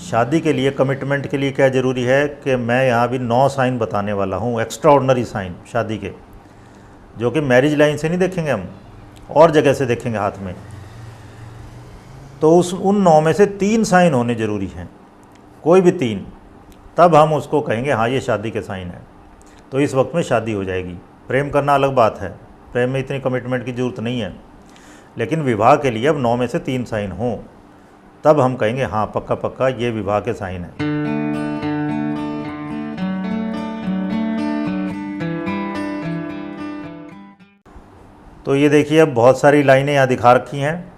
शादी के लिए, कमिटमेंट के लिए क्या ज़रूरी है कि मैं यहाँ भी 9 साइन बताने वाला हूँ, एक्स्ट्रा ऑर्डनरी साइन शादी के, जो कि मैरिज लाइन से नहीं देखेंगे हम, और जगह से देखेंगे हाथ में। तो उन 9 में से 3 साइन होने ज़रूरी हैं, कोई भी 3, तब हम उसको कहेंगे हाँ ये शादी के साइन है। तो इस वक्त में शादी हो जाएगी। प्रेम करना अलग बात है, प्रेम में इतनी कमिटमेंट की ज़रूरत नहीं है, लेकिन विवाह के लिए अब 9 में से 3 साइन हों, तब हम कहेंगे हाँ पक्का पक्का ये विवाह के साइन है। तो ये देखिए, अब बहुत सारी लाइनें यहाँ दिखा रखी हैं,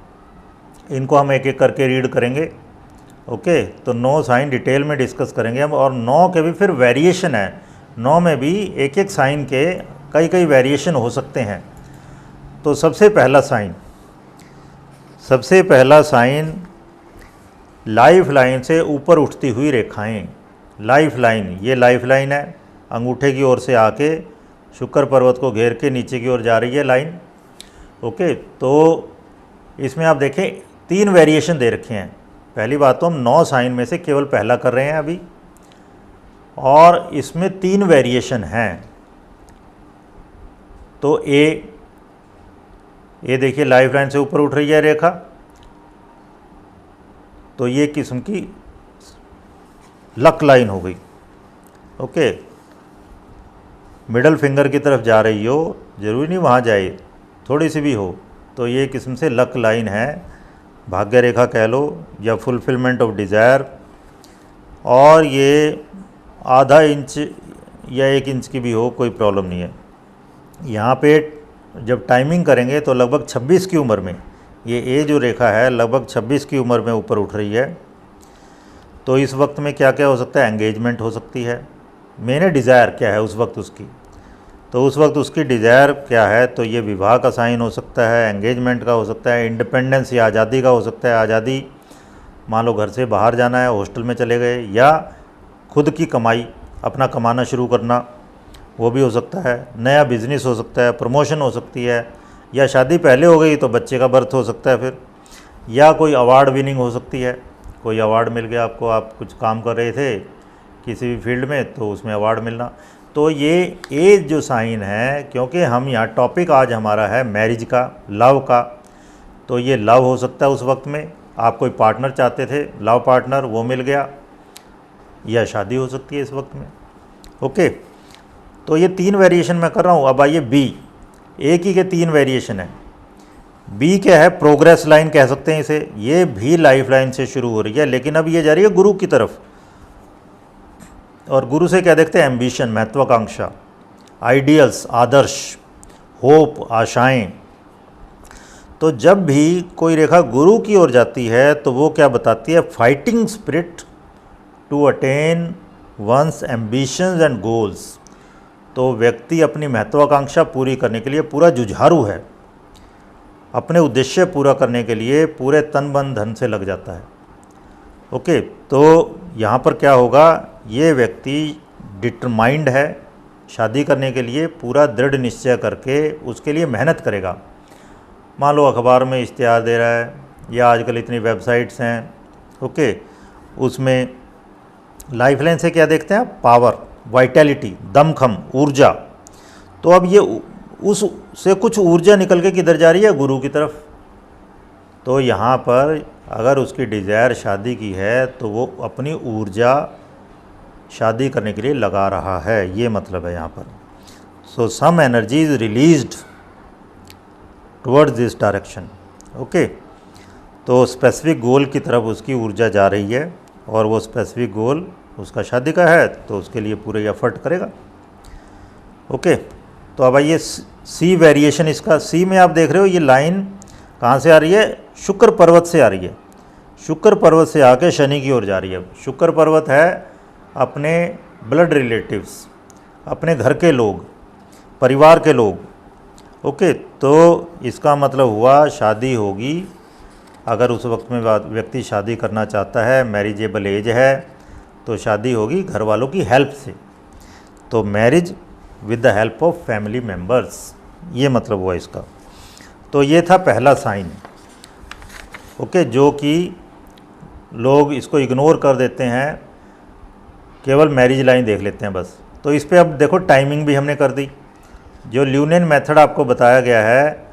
इनको हम एक एक करके रीड करेंगे। ओके, तो 9 साइन डिटेल में डिस्कस करेंगे हम, और 9 के भी फिर वेरिएशन है, 9 में भी एक एक साइन के कई कई वेरिएशन हो सकते हैं। तो सबसे पहला साइन लाइफ लाइन से ऊपर उठती हुई रेखाएं। लाइफ लाइन, ये लाइफ लाइन है, अंगूठे की ओर से आके शुक्र पर्वत को घेर के नीचे की ओर जा रही है लाइन। ओके, तो इसमें आप देखें 3 वेरिएशन दे रखे हैं। पहली बात तो हम 9 साइन में से केवल पहला कर रहे हैं अभी, और इसमें 3 वेरिएशन हैं। तो ये देखिए लाइफ लाइन से ऊपर उठ रही है रेखा, तो ये किस्म की लक लाइन हो गई। ओके, मिडल फिंगर की तरफ जा रही हो, ज़रूरी नहीं वहाँ जाए, थोड़ी सी भी हो, तो ये किस्म से लक लाइन है, भाग्य रेखा कह लो या फुलफिलमेंट ऑफ डिज़ायर। और ये आधा इंच या 1 इंच की भी हो, कोई प्रॉब्लम नहीं है। यहाँ पे जब टाइमिंग करेंगे तो लगभग 26 की उम्र में, ये जो रेखा है लगभग 26 की उम्र में ऊपर उठ रही है। तो इस वक्त में क्या क्या हो सकता है, एंगेजमेंट हो सकती है। मैंने डिज़ायर क्या है उस वक्त उसकी, तो उस वक्त उसकी डिज़ायर क्या है, तो ये विवाह का साइन हो सकता है, एंगेजमेंट का हो सकता है, इंडिपेंडेंस या आज़ादी का हो सकता है। आज़ादी, मान लो घर से बाहर जाना है, हॉस्टल में चले गए, या खुद की कमाई, अपना कमाना शुरू करना, वो भी हो सकता है। नया बिज़नेस हो सकता है, प्रमोशन हो सकती है, या शादी पहले हो गई तो बच्चे का बर्थ हो सकता है फिर, या कोई अवार्ड विनिंग हो सकती है, कोई अवार्ड मिल गया आपको, आप कुछ काम कर रहे थे किसी भी फील्ड में तो उसमें अवार्ड मिलना। तो ये जो साइन है, क्योंकि हम यहाँ टॉपिक आज हमारा है मैरिज का, लव का, तो ये लव हो सकता है उस वक्त में, आप कोई पार्टनर चाहते थे, लव पार्टनर, वो मिल गया, या शादी हो सकती है इस वक्त में। ओके, तो ये 3 वेरिएशन मैं कर रहा हूँ। अब आइए बी, एक ही के 3 वेरिएशन है। बी क्या है, प्रोग्रेस लाइन कह सकते हैं इसे। ये भी लाइफ लाइन से शुरू हो रही है, लेकिन अब ये जा रही है गुरु की तरफ, और गुरु से क्या देखते हैं, एम्बिशन, महत्वाकांक्षा, आइडियल्स, आदर्श, होप, आशाएं। तो जब भी कोई रेखा गुरु की ओर जाती है तो वो क्या बताती है, fighting spirit to attain one's ambitions and goals. तो व्यक्ति अपनी महत्वाकांक्षा पूरी करने के लिए पूरा जुझारू है, अपने उद्देश्य पूरा करने के लिए पूरे तन मन धन से लग जाता है। ओके, तो यहाँ पर क्या होगा, ये व्यक्ति डिटरमाइंड है, शादी करने के लिए पूरा दृढ़ निश्चय करके उसके लिए मेहनत करेगा। मान लो अखबार में इश्तिहार दे रहा है, या आजकल इतनी वेबसाइट्स हैं, ओके, उसमें लाइफ लाइन से क्या देखते हैं, पावर, वाइटैलिटी, दमखम, ऊर्जा। तो अब ये उस से कुछ ऊर्जा निकल के किधर जा रही है, गुरु की तरफ। तो यहाँ पर अगर उसकी डिज़ायर शादी की है तो वो अपनी ऊर्जा शादी करने के लिए लगा रहा है, ये मतलब है यहाँ पर। So some energy is released towards this direction. Okay, तो स्पेसिफिक गोल की तरफ उसकी ऊर्जा जा रही है, और वो स्पेसिफिक गोल उसका शादी का है, तो उसके लिए पूरे एफर्ट करेगा। ओके, तो अब आइए सी वेरिएशन इसका। सी में आप देख रहे हो ये लाइन कहाँ से आ रही है, शुक्र पर्वत से आ रही है। शुक्र पर्वत से आके शनि की ओर जा रही है। शुक्र पर्वत है अपने ब्लड रिलेटिव्स, अपने घर के लोग, परिवार के लोग। ओके, तो इसका मतलब हुआ शादी होगी। अगर उस वक्त में व्यक्ति शादी करना चाहता है, मैरिजेबल एज है, तो शादी होगी घर वालों की हेल्प से। तो marriage with the help of family members, ये मतलब हुआ इसका। तो ये था पहला साइन, ओके, जो कि लोग इसको इग्नोर कर देते हैं, केवल मैरिज लाइन देख लेते हैं बस। तो इस पे अब देखो टाइमिंग भी हमने कर दी। जो ल्यूनेन मेथड आपको बताया गया है,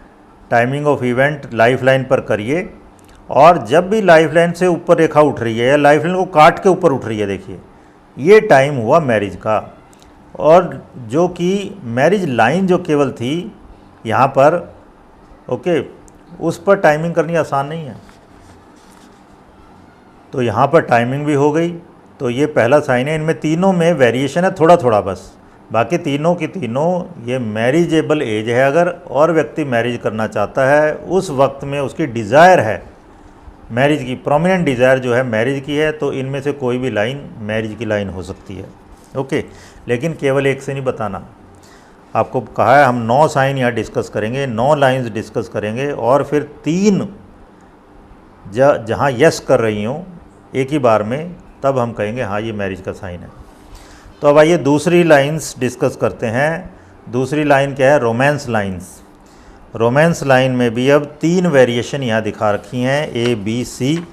timing of event life line पर करिए, और जब भी लाइफ लाइन से ऊपर रेखा उठ रही है या लाइफ लाइन को काट के ऊपर उठ रही है, देखिए ये टाइम हुआ मैरिज का। और जो कि मैरिज लाइन जो केवल थी यहाँ पर, ओके, उस पर टाइमिंग करनी आसान नहीं है। तो यहाँ पर टाइमिंग भी हो गई। तो ये पहला साइन है। इनमें तीनों में वेरिएशन है थोड़ा थोड़ा बस, बाकी तीनों की तीनों ये मैरिजेबल एज है। अगर और व्यक्ति मैरिज करना चाहता है, उस वक्त में उसकी डिज़ायर है मैरिज की, प्रोमिनेंट डिज़ायर जो है मैरिज की है, तो इनमें से कोई भी लाइन मैरिज की लाइन हो सकती है। ओके, लेकिन केवल एक से नहीं बताना। आपको कहा है हम 9 साइन यहाँ डिस्कस करेंगे, 9 लाइंस डिस्कस करेंगे, और फिर 3 जहाँ यस कर रही हूँ एक ही बार में, तब हम कहेंगे हाँ ये मैरिज का साइन है। तो अब आइए दूसरी लाइंस डिस्कस करते हैं। दूसरी लाइन क्या है? Romance lines. रोमांस लाइन में भी अब 3 वेरिएशन यहाँ दिखा रखी हैं, ए बी सी।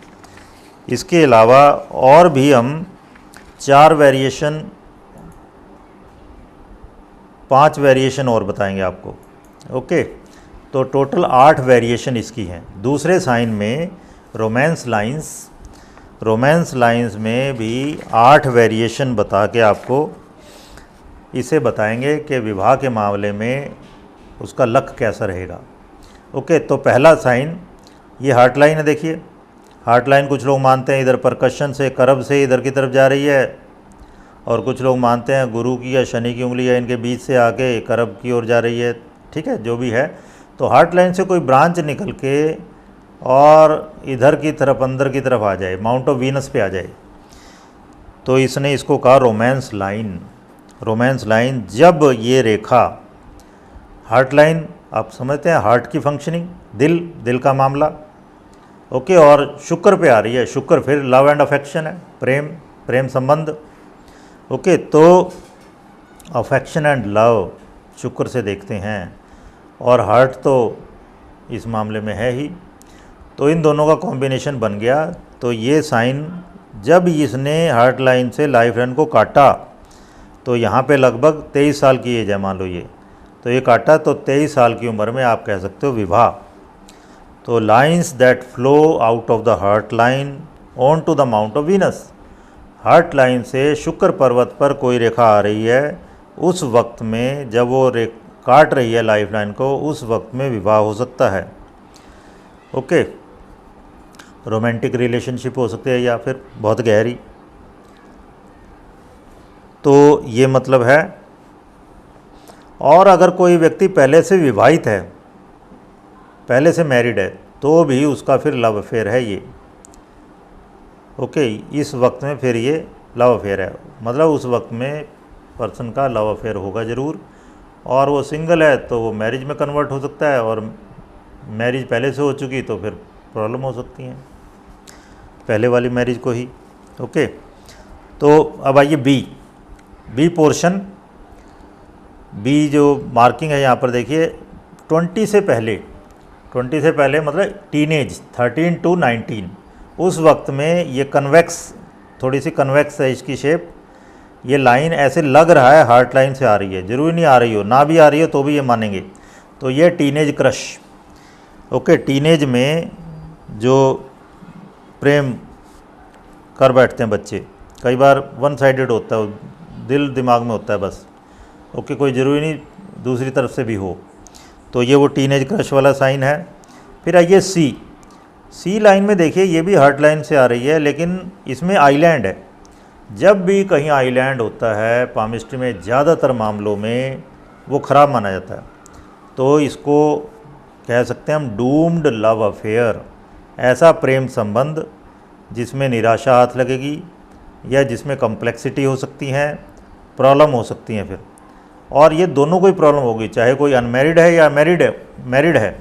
इसके अलावा और भी हम 4 वेरिएशन, 5 वेरिएशन और बताएंगे आपको। ओके, तो टोटल 8 वेरिएशन इसकी हैं। दूसरे साइन में रोमांस लाइंस में भी 8 वेरिएशन बता के आपको इसे बताएंगे कि विवाह के मामले में उसका लक कैसा रहेगा। ओके, तो पहला साइन ये हार्ट लाइन है। देखिए हार्ट लाइन कुछ लोग मानते हैं इधर परकशन से, करब से इधर की तरफ जा रही है, और कुछ लोग मानते हैं गुरु की या शनि की उंगली या इनके बीच से आके करब की ओर जा रही है। ठीक है, जो भी है, तो हार्ट लाइन से कोई ब्रांच निकल के और इधर की तरफ, अंदर की तरफ आ जाए, माउंट ऑफ वीनस पे आ जाए, तो इसने इसको कहा रोमांस लाइन। रोमांस लाइन, जब ये रेखा हार्ट लाइन, आप समझते हैं हार्ट की फंक्शनिंग, दिल का मामला, ओके, और शुक्र पे आ रही है। शुक्र फिर लव एंड अफेक्शन है, प्रेम संबंध। ओके, तो अफेक्शन एंड लव शुक्र से देखते हैं, और हार्ट तो इस मामले में है ही, तो इन दोनों का कॉम्बिनेशन बन गया। तो ये साइन जब इसने हार्ट लाइन से लाइफ लाइन को काटा, तो यहाँ पे लगभग 23 साल की एज है, मान लो ये, तो ये काटा, तो 23 साल की उम्र में आप कह सकते हो विवाह। तो lines that flow out of the heart line on to the mount of Venus, heart line से शुक्र पर्वत पर कोई रेखा आ रही है, उस वक्त में जब वो काट रही है लाइफ लाइन को, उस वक्त में विवाह हो सकता है। ओके, रोमांटिक रिलेशनशिप हो सकती है या फिर बहुत गहरी। तो ये मतलब है। और अगर कोई व्यक्ति पहले से विवाहित है, पहले से मैरिड है, तो भी उसका फिर लव अफेयर है ये। ओके, इस वक्त में फिर ये लव अफेयर है, मतलब उस वक्त में पर्सन का लव अफेयर होगा ज़रूर। और वो सिंगल है तो वो मैरिज में कन्वर्ट हो सकता है, और मैरिज पहले से हो चुकी तो फिर प्रॉब्लम हो सकती हैं पहले वाली मैरिज को ही। ओके, तो अब आइए बी पोर्शन। बी जो मार्किंग है यहाँ पर देखिए, 20 से पहले मतलब टीनेज 13 to 19, उस वक्त में ये कन्वेक्स, थोड़ी सी कन्वेक्स है इसकी शेप। ये लाइन ऐसे लग रहा है हार्ट लाइन से आ रही है, ज़रूरी नहीं आ रही हो, ना भी आ रही हो तो भी ये मानेंगे। तो ये टीनेज क्रश। ओके, टीनेज में जो प्रेम कर बैठते हैं बच्चे, कई बार वन साइडेड होता है, दिल दिमाग में होता है बस। ओके, कोई ज़रूरी नहीं दूसरी तरफ से भी हो। तो ये वो टीनेज क्रश वाला साइन है। फिर आइए सी लाइन में देखिए, ये भी हार्ट लाइन से आ रही है, लेकिन इसमें आइलैंड है। जब भी कहीं आइलैंड होता है पामिस्ट्री में, ज़्यादातर मामलों में वो ख़राब माना जाता है। तो इसको कह सकते हैं हम डूम्ड लव अफेयर, ऐसा प्रेम संबंध जिसमें निराशा हाथ लगेगी या जिसमें कॉम्प्लेक्सिटी हो सकती हैं, प्रॉब्लम हो सकती हैं फिर। और ये दोनों कोई प्रॉब्लम होगी, चाहे कोई अनमैरिड है या मैरिड है।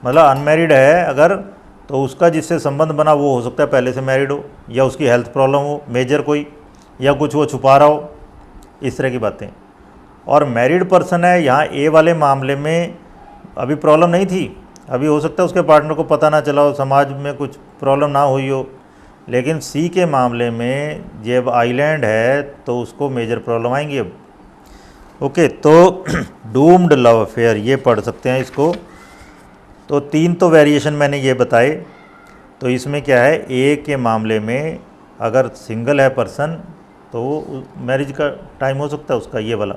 मतलब अनमैरिड है अगर, तो उसका जिससे संबंध बना वो हो सकता है पहले से मैरिड हो, या उसकी हेल्थ प्रॉब्लम हो मेजर कोई, या कुछ वो छुपा रहा हो, इस तरह की बातें। और मैरिड पर्सन है, यहाँ ए वाले मामले में अभी प्रॉब्लम नहीं थी, अभी हो सकता है उसके पार्टनर को पता ना चला हो, समाज में कुछ प्रॉब्लम ना हुई हो, लेकिन सी के मामले में जब आइलैंड है तो उसको मेजर प्रॉब्लम आएंगी अब। ओके, तो डूम्ड लव अफेयर ये पढ़ सकते हैं इसको। तो 3 तो वेरिएशन मैंने ये बताए। तो इसमें क्या है, ए के मामले में अगर सिंगल है पर्सन तो मैरिज का टाइम हो सकता है उसका, ये वाला।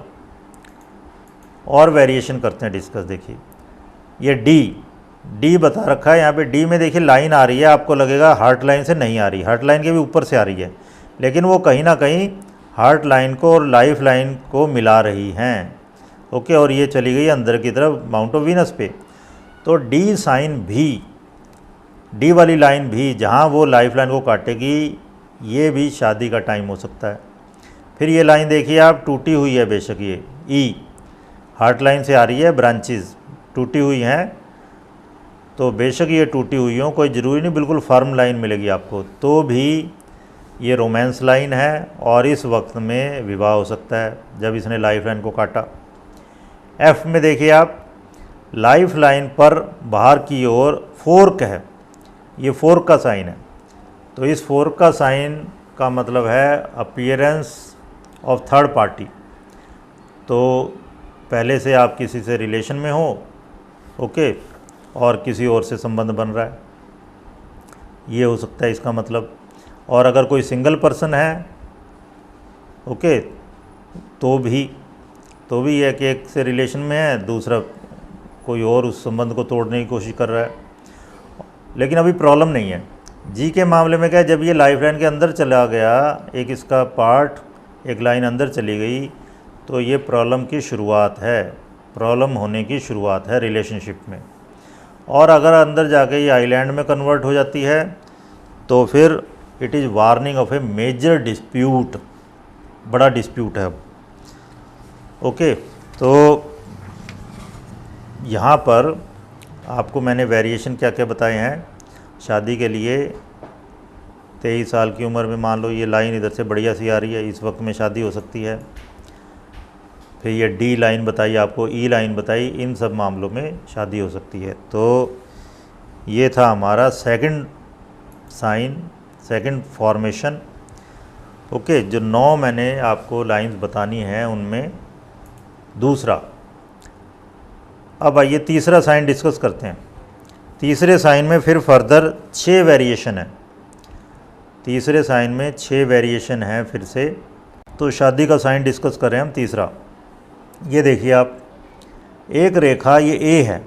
और वेरिएशन करते हैं डिस्कस। देखिए ये डी बता रखा है यहाँ पे। डी में देखिए लाइन आ रही है, आपको लगेगा हार्ट लाइन से नहीं आ रही, हार्ट लाइन के भी ऊपर से आ रही है, लेकिन वो कहीं ना कहीं हार्ट लाइन को और लाइफ लाइन को मिला रही हैं। ओके, और ये चली गई अंदर की तरफ माउंट ऑफ वीनस पे। तो डी साइन भी, डी वाली लाइन भी जहाँ वो लाइफ लाइन को काटेगी, ये भी शादी का टाइम हो सकता है। फिर ये लाइन देखिए आप, टूटी हुई है बेशक, ये ई हार्ट लाइन से आ रही है, ब्रांचेस टूटी हुई हैं, तो बेशक ये टूटी हुई हो, कोई ज़रूरी नहीं बिल्कुल फर्म लाइन मिलेगी आपको, तो भी ये रोमांस लाइन है और इस वक्त में विवाह हो सकता है जब इसने लाइफ लाइन को काटा। एफ में देखिए आप, लाइफ लाइन पर बाहर की ओर फोर्क है, ये फोर्क का साइन है, तो इस फोर्क का साइन का मतलब है अपीयरेंस ऑफ थर्ड पार्टी। तो पहले से आप किसी से रिलेशन में हो, ओके, और किसी और से संबंध बन रहा है, ये हो सकता है इसका मतलब। और अगर कोई सिंगल पर्सन है, ओके, तो भी है कि एक से रिलेशन में है, दूसरा कोई और उस संबंध को तोड़ने की कोशिश कर रहा है, लेकिन अभी प्रॉब्लम नहीं है। जी के मामले में क्या है, जब ये लाइफ लाइन के अंदर चला गया, एक इसका पार्ट, एक लाइन अंदर चली गई, तो ये प्रॉब्लम की शुरुआत है, प्रॉब्लम होने की शुरुआत है रिलेशनशिप में। और अगर अंदर जाके ये आइलैंड में कन्वर्ट हो जाती है तो फिर it is warning of a major dispute, बड़ा डिस्प्यूट है अब। ओके, तो यहाँ पर आपको मैंने वेरिएशन क्या क्या बताए हैं शादी के लिए। 23 साल की उम्र में मान लो ये लाइन इधर से बढ़िया सी आ रही है, इस वक्त में शादी हो सकती है। फिर ये डी लाइन बताई आपको, ई लाइन बताई, इन सब मामलों में शादी हो सकती है। तो ये था हमारा second sign, second formation. Okay, जो 9 मैंने आपको लाइंस बतानी हैं उनमें दूसरा। अब आइए तीसरा साइन डिस्कस करते हैं। तीसरे साइन में फिर फर्दर 6 वेरिएशन है, तीसरे साइन में 6 वेरिएशन है फिर से। तो शादी का साइन डिस्कस कर रहे हैं हम तीसरा। ये देखिए आप, एक रेखा ये ए है,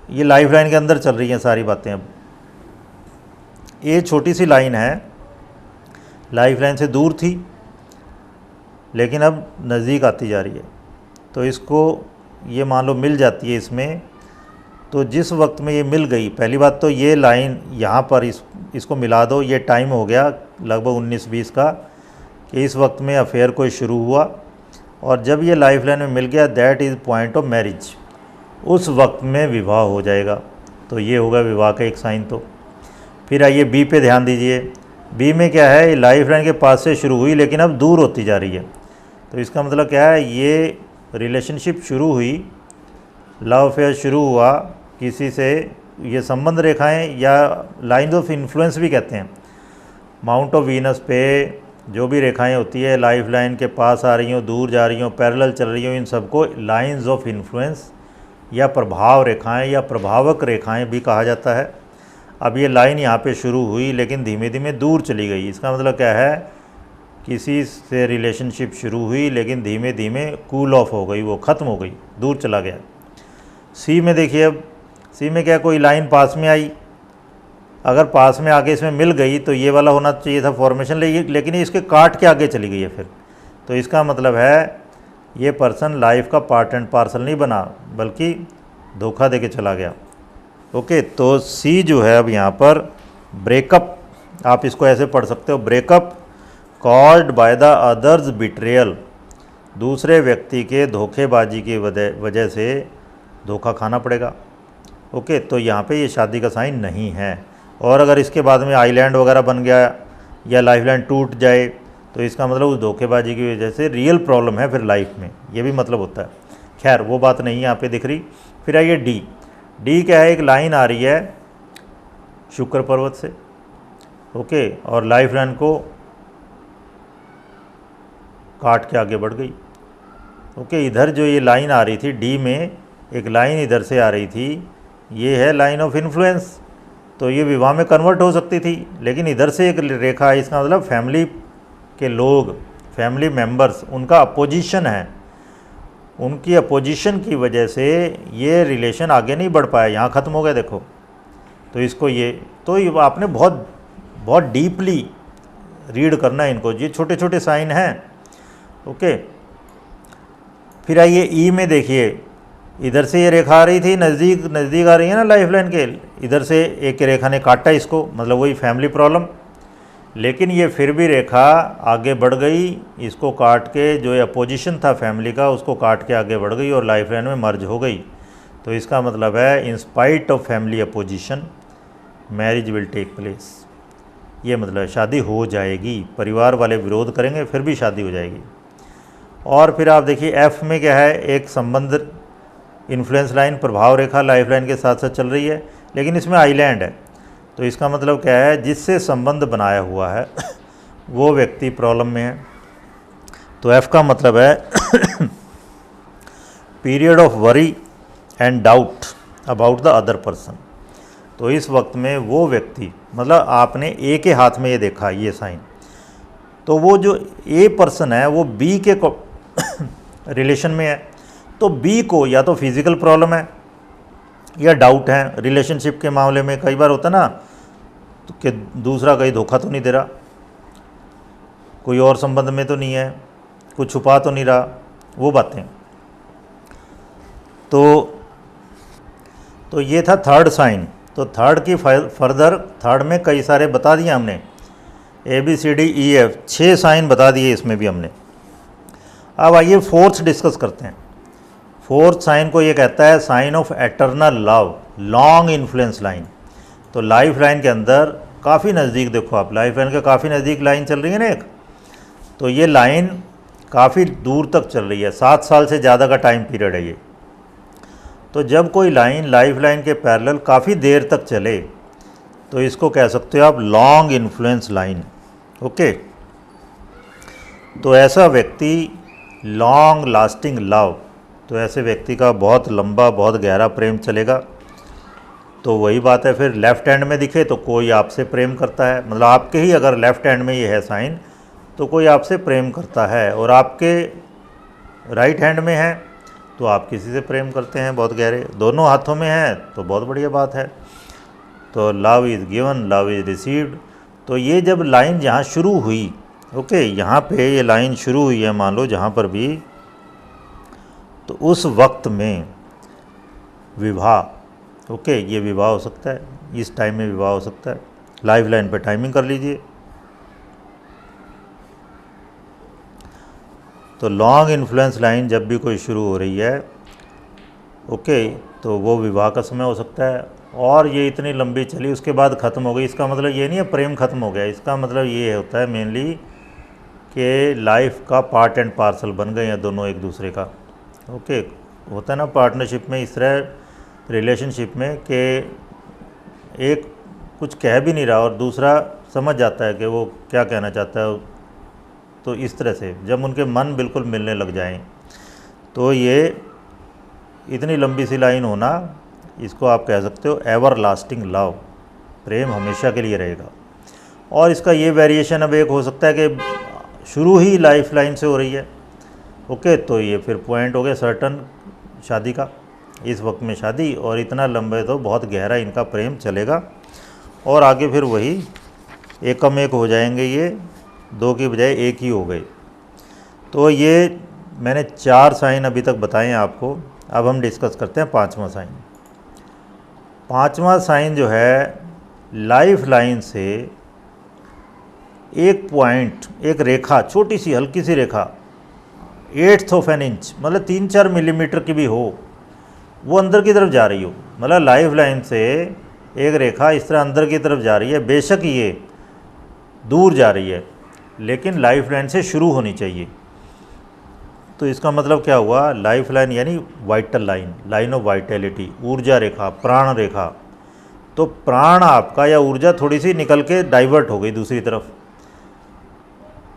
ये लाइफ लाइन के अंदर चल रही हैं सारी बातें। अब ए छोटी सी लाइन है, लाइफ लाइन से दूर थी लेकिन अब नज़दीक आती जा रही है, तो इसको ये मान लो मिल जाती है इसमें। तो जिस वक्त में ये मिल गई, पहली बात तो ये लाइन यहाँ पर इसको मिला दो, ये टाइम हो गया लगभग 19-20 का कि इस वक्त में अफेयर कोई शुरू हुआ, और जब ये लाइफ लाइन में मिल गया, that is point of marriage, उस वक्त में विवाह हो जाएगा। तो ये होगा विवाह का एक साइन। तो फिर आइए बी पे ध्यान दीजिए। बी में क्या है, लाइफ लाइन के पास से शुरू हुई लेकिन अब दूर होती जा रही है, तो इसका मतलब क्या है, ये रिलेशनशिप शुरू हुई, लव अफेयर शुरू हुआ किसी से, ये संबंध रेखाएं या लाइंस ऑफ इन्फ्लुएंस भी कहते हैं। माउंट ऑफ वीनस पे जो भी रेखाएं होती है, लाइफ लाइन के पास आ रही हों, दूर जा रही हों, पैरेलल चल रही हों, इन सबको लाइंस ऑफ इन्फ्लुएंस या प्रभाव रेखाएं या प्रभावक रेखाएं भी कहा जाता है। अब ये लाइन यहाँ पे शुरू हुई लेकिन धीमे धीमे दूर चली गई, इसका मतलब क्या है, किसी से रिलेशनशिप शुरू हुई लेकिन धीमे धीमे कूल ऑफ हो गई, वो ख़त्म हो गई, दूर चला गया। सी में देखिए, अब सी में क्या, कोई लाइन पास में आई, अगर पास में आगे इसमें मिल गई तो ये वाला होना चाहिए था फॉर्मेशन, लेकिन ये इसके काट के आगे चली गई है फिर, तो इसका मतलब है ये पर्सन लाइफ का पार्ट एंड पार्सल नहीं बना बल्कि धोखा दे के चला गया। ओके, तो सी जो है अब यहाँ पर ब्रेकअप, आप इसको ऐसे पढ़ सकते हो, breakup called by the others betrayal, दूसरे व्यक्ति के धोखेबाजी की वजह से धोखा खाना पड़ेगा। ओके, तो यहाँ पे ये शादी का साइन नहीं है। और अगर इसके बाद में आइलैंड वगैरह बन गया या लाइफ लाइन टूट जाए तो इसका मतलब उस धोखेबाजी की वजह से रियल प्रॉब्लम है फिर लाइफ में, ये भी मतलब होता है। खैर वो बात नहीं यहाँ पे दिख रही। फिर आइए डी। डी क्या है, एक लाइन आ रही है शुक्र पर्वत से, ओके, और लाइफ लाइन को काट के आगे बढ़ गई। ओके, इधर जो ये लाइन आ रही थी डी में, एक लाइन इधर से आ रही थी, ये है लाइन ऑफ इन्फ्लुएंस, तो ये विवाह में कन्वर्ट हो सकती थी, लेकिन इधर से एक रेखा है, इसका मतलब फैमिली के लोग, फैमिली मेंबर्स, उनका अपोजिशन है, उनकी अपोजिशन की वजह से ये रिलेशन आगे नहीं बढ़ पाया, यहाँ ख़त्म हो गया देखो। तो इसको ये आपने बहुत बहुत डीपली रीड करना है इनको, ये छोटे छोटे साइन हैं। ओके, फिर आइए ई में देखिए, इधर से ये रेखा आ रही थी, नज़दीक नज़दीक आ रही है ना लाइफ लाइन के, इधर से एक रेखा ने काटा इसको, मतलब वही फैमिली प्रॉब्लम, लेकिन ये फिर भी रेखा आगे बढ़ गई, इसको काट के, जो अपोजिशन था फैमिली का उसको काट के आगे बढ़ गई और लाइफ लाइन में मर्ज हो गई। तो इसका मतलब है in spite of family opposition marriage will take place, ये मतलब है शादी हो जाएगी, परिवार वाले विरोध करेंगे फिर भी शादी हो जाएगी। और फिर आप देखिए एफ में क्या है, एक संबंध इन्फ्लुएंस लाइन, प्रभाव रेखा लाइफ लाइन के साथ साथ चल रही है, लेकिन इसमें आइलैंड है, तो इसका मतलब क्या है, जिससे संबंध बनाया हुआ है वो व्यक्ति प्रॉब्लम में है। तो एफ का मतलब है period of worry and doubt about the other person. तो इस वक्त में वो व्यक्ति, मतलब आपने ए के हाथ में ये देखा ये साइन, तो वो जो ए पर्सन है वो बी के रिलेशन में है, तो बी को या तो फिज़िकल प्रॉब्लम है या डाउट है रिलेशनशिप के मामले में। कई बार होता ना तो कि दूसरा कहीं धोखा तो नहीं दे रहा, कोई और संबंध में तो नहीं है, कुछ छुपा तो नहीं रहा, वो बातें। तो ये था थर्ड साइन। तो थर्ड की फर्दर, थर्ड में कई सारे बता दिए हमने, ABCDEF 6 साइन बता दिए इसमें भी हमने। अब आइए फोर्थ डिस्कस करते हैं। फोर्थ साइन को ये कहता है sign of eternal love, long influence line. तो लाइफ लाइन के अंदर काफ़ी नज़दीक, देखो आप लाइफ लाइन के काफ़ी नज़दीक लाइन चल रही है ना एक, तो ये लाइन काफ़ी दूर तक चल रही है, 7 साल से ज़्यादा का टाइम पीरियड है ये। तो जब कोई लाइन लाइफ लाइन के पैरेलल काफ़ी देर तक चले तो इसको कह सकते हो आप लॉन्ग इन्फ्लुएंस लाइन। ओके, तो ऐसा व्यक्ति लॉन्ग लास्टिंग लव, तो ऐसे व्यक्ति का बहुत लंबा बहुत गहरा प्रेम चलेगा। तो वही बात है, फिर लेफ़्ट हैंड में दिखे तो कोई आपसे प्रेम करता है, मतलब आपके ही अगर लेफ़्ट हैंड में ये है साइन तो कोई आपसे प्रेम करता है, और आपके राइट हैंड में है तो आप किसी से प्रेम करते हैं बहुत गहरे, दोनों हाथों में है तो बहुत बढ़िया बात है। तो love is given, love is received. तो ये जब लाइन यहाँ शुरू हुई, ओके, यहाँ पे ये लाइन शुरू हुई है मान लो जहाँ पर भी, तो उस वक्त में विवाह, ओके, ये विवाह हो सकता है, इस टाइम में विवाह हो सकता है। लाइफ लाइन पे टाइमिंग कर लीजिए। तो लॉन्ग इन्फ्लुएंस लाइन जब भी कोई शुरू हो रही है, ओके, तो वो विवाह का समय हो सकता है। और ये इतनी लंबी चली उसके बाद ख़त्म हो गई, इसका मतलब ये नहीं है प्रेम ख़त्म हो गया, इसका मतलब ये होता है मेनली कि लाइफ का पार्ट एंड पार्सल बन गए हैं दोनों एक दूसरे का। ओके, होता है ना पार्टनरशिप में, इस तरह रिलेशनशिप में कि एक कुछ कह भी नहीं रहा और दूसरा समझ जाता है कि वो क्या कहना चाहता है। तो इस तरह से जब उनके मन बिल्कुल मिलने लग जाएं, तो ये इतनी लंबी सी लाइन होना, इसको आप कह सकते हो एवर लास्टिंग लव, प्रेम हमेशा के लिए रहेगा। और इसका ये वेरिएशन अब एक हो सकता है कि शुरू ही लाइफ लाइन से हो रही है, ओके, तो ये फिर पॉइंट हो गया सर्टन शादी का, इस वक्त में शादी, और इतना लंबे तो बहुत गहरा इनका प्रेम चलेगा। और आगे फिर वही एक कम एक हो जाएंगे, ये 2 की बजाय 1 ही हो गए। तो ये मैंने 4 साइन अभी तक बताए हैं आपको। अब हम डिस्कस करते हैं 5वां साइन। 5वां साइन जो है लाइफ लाइन से एक पॉइंट, एक रेखा, छोटी सी हल्की सी रेखा 1/8 ऑफ एन इंच, मतलब 3-4 मिलीमीटर की भी हो, वो अंदर की तरफ जा रही हो, मतलब लाइफ लाइन से एक रेखा इस तरह अंदर की तरफ जा रही है। बेशक ये दूर जा रही है लेकिन लाइफ लाइन से शुरू होनी चाहिए। तो इसका मतलब क्या हुआ, लाइफ लाइन यानी vital line, line of vitality, ऊर्जा रेखा, प्राण रेखा, तो प्राण आपका या ऊर्जा थोड़ी सी निकल के डाइवर्ट हो गई दूसरी तरफ।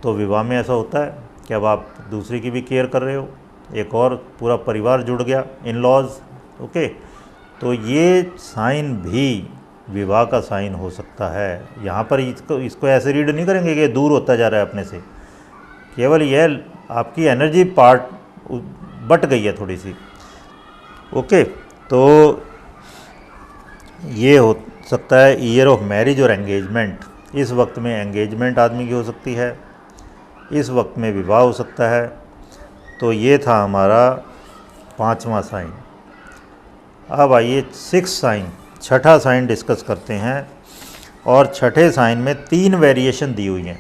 तो विवाह में ऐसा होता है कि अब आप दूसरे की भी केयर कर रहे हो, एक और पूरा परिवार जुड़ गया, इन लॉज। ओके, तो ये साइन भी विवाह का साइन हो सकता है। यहाँ पर इसको ऐसे रीड नहीं करेंगे कि दूर होता जा रहा है अपने से, केवल यह आपकी एनर्जी पार्ट बट गई है थोड़ी सी। ओके, तो ये हो सकता है ईयर ऑफ मैरिज और एंगेजमेंट। इस वक्त में एंगेजमेंट आदमी की हो सकती है, इस वक्त में विवाह हो सकता है। तो ये था हमारा 5वां साइन। अब आइए 6 साइन, छठा साइन डिस्कस करते हैं। और छठे साइन में 3 वेरिएशन दी हुई हैं,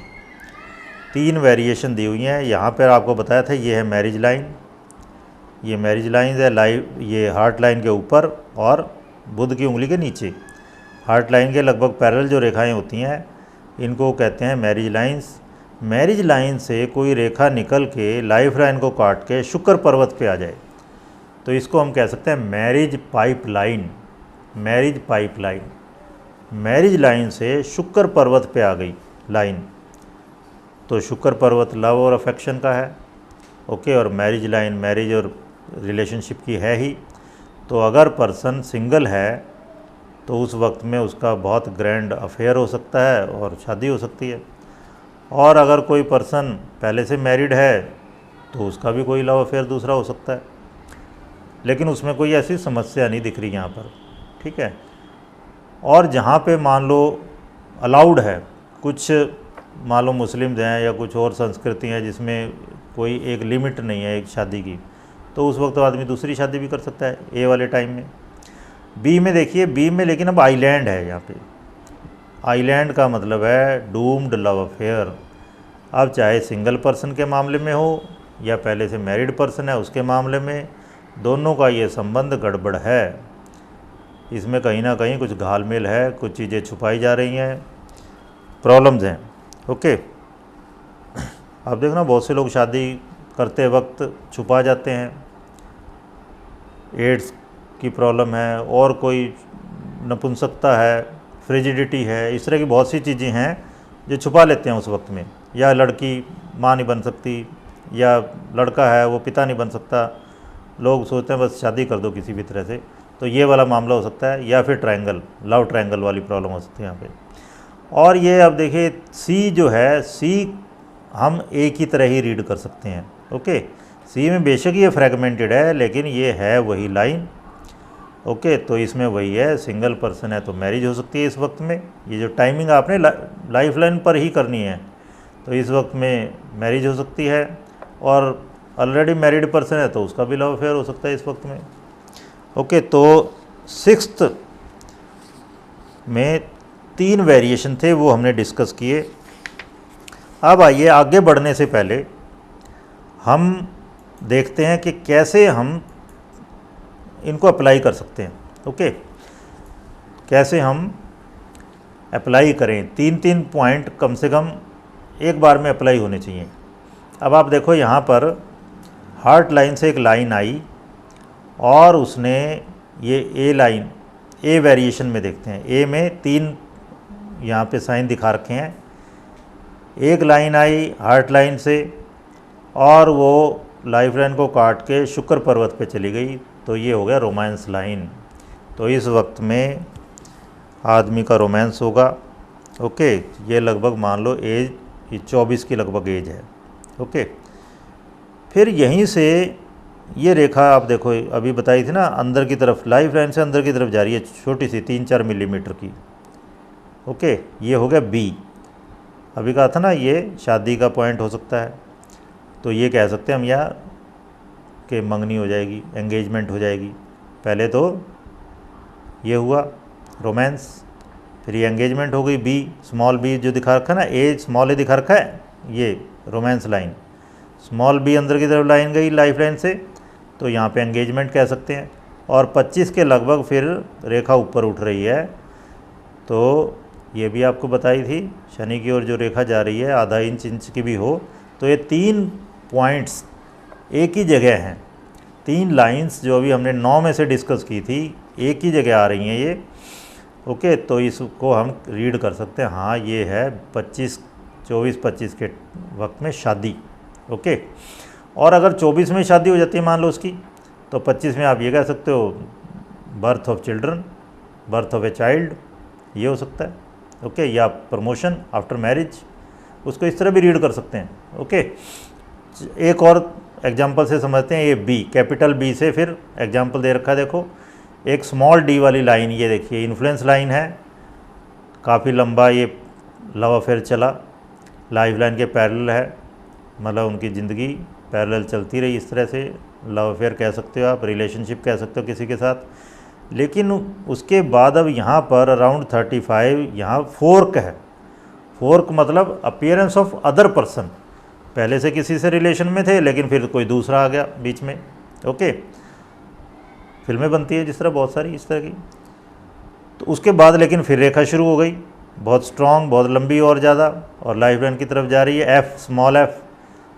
3 वेरिएशन दी हुई हैं। यहाँ पर आपको बताया था ये है मैरिज लाइन, ये मैरिज लाइन है, ये हार्ट लाइन के ऊपर और बुध की उंगली के नीचे। हार्ट लाइन के लगभग पैरेलल जो रेखाएं होती हैं इनको कहते हैं मैरिज लाइंस। मैरिज लाइन से कोई रेखा निकल के लाइफ लाइन को काट के शुक्र पर्वत पे आ जाए तो इसको हम कह सकते हैं marriage pipeline. Marriage pipeline, marriage line से शुक्र पर्वत पे आ गई लाइन, तो शुक्र पर्वत लव और अफेक्शन का है। ओके, और मैरिज लाइन मैरिज और रिलेशनशिप की है ही। तो अगर पर्सन सिंगल है तो उस वक्त में उसका बहुत ग्रैंड अफेयर हो सकता है और शादी हो सकती है। और अगर कोई पर्सन पहले से मैरिड है तो उसका भी कोई लव अफेयर दूसरा हो सकता है, लेकिन उसमें कोई ऐसी समस्या नहीं दिख रही यहाँ पर। ठीक है, और जहाँ पे मान लो अलाउड है, कुछ मान लो मुस्लिम हैं या कुछ और संस्कृति हैं जिसमें कोई एक लिमिट नहीं है एक शादी की, तो उस वक्त तो आदमी दूसरी शादी भी कर सकता है ए वाले टाइम में। बी में देखिए, बी में लेकिन अब आइलैंड है यहाँ पे। आइलैंड का मतलब है डूम्ड लव अफेयर। अब चाहे सिंगल पर्सन के मामले में हो या पहले से मैरिड पर्सन है उसके मामले में, दोनों का ये संबंध गड़बड़ है। इसमें कहीं ना कहीं कुछ घालमेल है, कुछ चीज़ें छुपाई जा रही हैं, प्रॉब्लम्स हैं। ओके, अब देखना बहुत से लोग शादी करते वक्त छुपा जाते हैं, एड्स की प्रॉब्लम है और कोई नपुंसकता है, फ्रिजिडिटी है, इस तरह की बहुत सी चीज़ें हैं जो छुपा लेते हैं उस वक्त में। या लड़की माँ नहीं बन सकती या लड़का है वो पिता नहीं बन सकता, लोग सोचते हैं बस शादी कर दो किसी भी तरह से, तो ये वाला मामला हो सकता है। या फिर ट्रायंगल, लव ट्रायंगल वाली प्रॉब्लम हो सकती है यहाँ पे। और ये अब देखिए सी जो है, सी हम एक ही तरह ही रीड कर सकते हैं। ओके, सी में बेशक ये फ्रेगमेंटेड है लेकिन ये है वही लाइन। ओके, तो इसमें वही है, सिंगल पर्सन है तो मैरिज हो सकती है इस वक्त में। ये जो टाइमिंग आपने लाइफ लाइन पर ही करनी है, तो इस वक्त में मैरिज हो सकती है। और ऑलरेडी मैरिड पर्सन है तो उसका भी लव अफेयर हो सकता है इस वक्त में। ओके, तो 6th में 3 वेरिएशन थे, वो हमने डिस्कस किए। अब आइए आगे बढ़ने से पहले हम देखते हैं कि कैसे हम इनको अप्लाई कर सकते हैं। ओके, कैसे हम अप्लाई करें। 3 पॉइंट कम से कम एक बार में अप्लाई होने चाहिए। अब आप देखो यहाँ पर हार्ट लाइन से एक लाइन आई और उसने ये ए लाइन, ए वेरिएशन में देखते हैं, ए में 3 यहाँ पे साइन दिखा रखे हैं। एक लाइन आई हार्ट लाइन से और वो लाइफ लाइन को काट के शुक्र पर्वत पे चली गई, तो ये हो गया रोमांस लाइन। तो इस वक्त में आदमी का रोमांस होगा। ओके, ये लगभग मान लो एज 24 की लगभग एज है। ओके, फिर यहीं से ये रेखा आप देखो अभी बताई थी ना, अंदर की तरफ, लाइफ लाइन से अंदर की तरफ जा रही है, छोटी सी 3-4 मिलीमीटर की। ओके, ये हो गया बी। अभी कहा था ना ये शादी का पॉइंट हो सकता है, तो ये कह सकते हैं हम यहाँ कि मंगनी हो जाएगी, एंगेजमेंट हो जाएगी। पहले तो ये हुआ रोमांस, फिर ये एंगेजमेंट हो गई। बी, स्मॉल बी जो दिखा रखा है ना, ए स्मॉल ए दिखा रखा है, ये रोमांस लाइन। स्मॉल बी अंदर की तरफ लाइन गई लाइफ लाइन से, तो यहाँ पे एंगेजमेंट कह सकते हैं। और 25 के लगभग फिर रेखा ऊपर उठ रही है, तो ये भी आपको बताई थी, शनि की ओर जो रेखा जा रही है आधा इंच की भी हो, तो ये 3 पॉइंट्स एक ही जगह हैं। 3 लाइंस जो अभी हमने 9 में से डिस्कस की थी एक ही जगह आ रही हैं ये। ओके, तो इसको हम रीड कर सकते हैं, हाँ ये है 24-25 के वक्त में शादी। ओके, और अगर 24 में शादी हो जाती है मान लो उसकी, तो 25 में आप ये कह सकते हो birth of children, birth of a child, ये हो सकता है। ओके, या प्रमोशन आफ्टर मैरिज, उसको इस तरह भी रीड कर सकते हैं। ओके, एक और एग्जाम्पल से समझते हैं, ये बी, कैपिटल बी से फिर एग्जाम्पल दे रखा है, देखो एक स्मॉल डी वाली लाइन, ये देखिए इन्फ्लुएंस लाइन है, काफ़ी लंबा ये लव अफेयर चला, लाइफ लाइन के पैरेलल है, मतलब उनकी ज़िंदगी पैरेलल चलती रही, इस तरह से लव अफेयर कह सकते हो आप, रिलेशनशिप कह सकते हो किसी के साथ। लेकिन उसके बाद अब यहाँ पर अराउंड 35 यहाँ फोर्क है। फोर्क मतलब अपीयरेंस ऑफ अदर पर्सन, पहले से किसी से रिलेशन में थे लेकिन फिर कोई दूसरा आ गया बीच में। ओके, फिल्में बनती है जिस तरह बहुत सारी इस तरह की। तो उसके बाद लेकिन फिर रेखा शुरू हो गई, बहुत स्ट्रॉन्ग, बहुत लंबी और ज़्यादा, और लाइफ लाइन की तरफ जा रही है, एफ, स्मॉल एफ।